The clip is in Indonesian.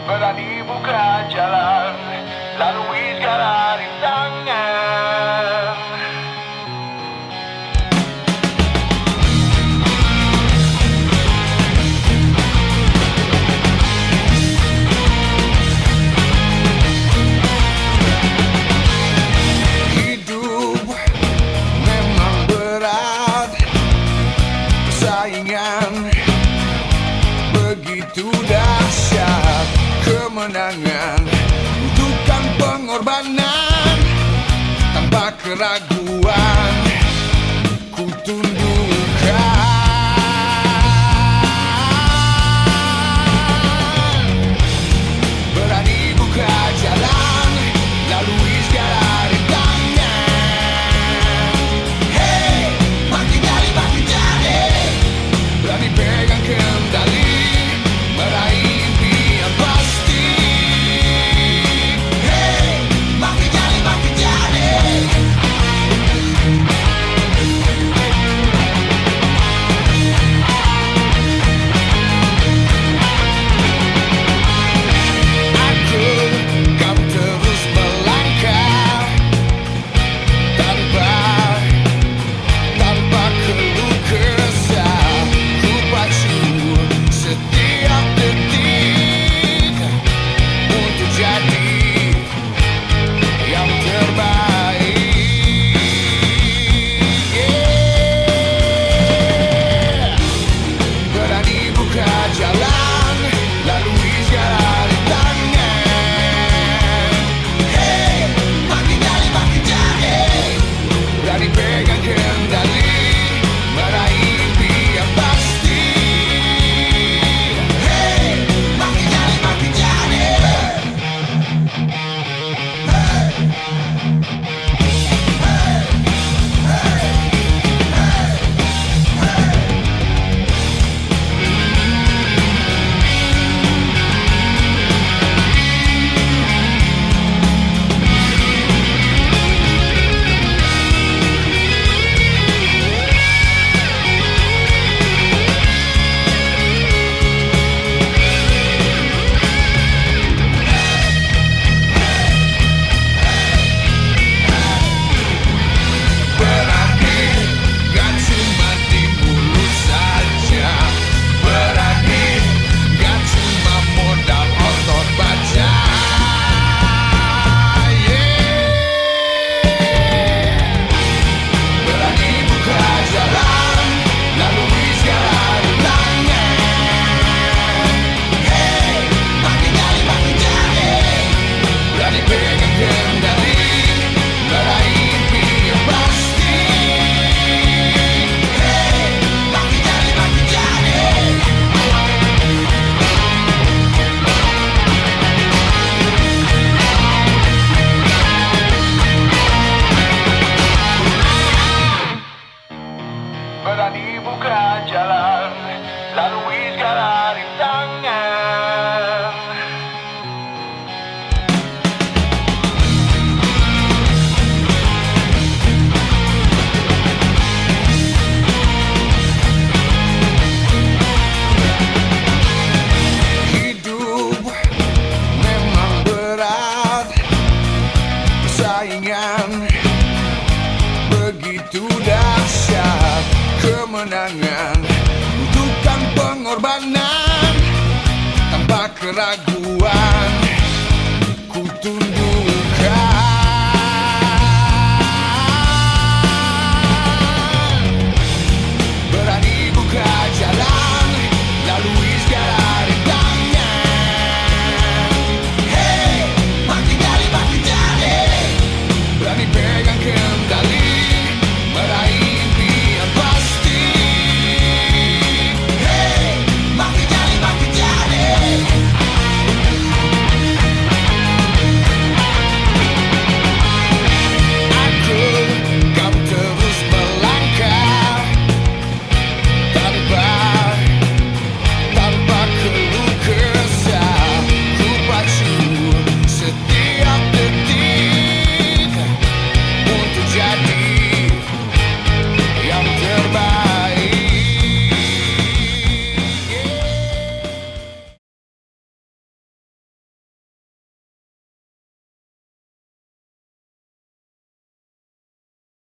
Berani buka jalan, lalui segala rintangan. Hidup memang berat, persaingan begitu dahsyat. Kemenangan butuhkan pengorbanan, tanpa keraguan ku tundukkan. Berani buka jalan, lalui segala rintangan. Hey, makin kali makin jadi, berani pegang kendali, meraih impian pasti. Hey, makin kali makin jadi. Aku kan terus melangkah tanpa keluh kesah. Ku pacu setiap detik untuk jadi yang terbaik. Yeah. Berani buka jalan, lalui segala rintangan. Hey, makin kali makin jadi, berani pegang kendali, meraih impian pasti. Hey, makin kali makin jadi. Berani gak cuma di mulut saja, berani gak cuma modal otot baja. Yeah. Berani buka jalan, lalui segala rintangan. Hey, makin kali makin jadi, berani pegang kendali, meraih impian pasti. Hey, makin kali makin jadi. Berani buka jalan, lalui segala rintangan. Hidup memang berat, persaingan begitu dahsyat. Kemenangan butuhkan pengorbanan, tanpa keraguan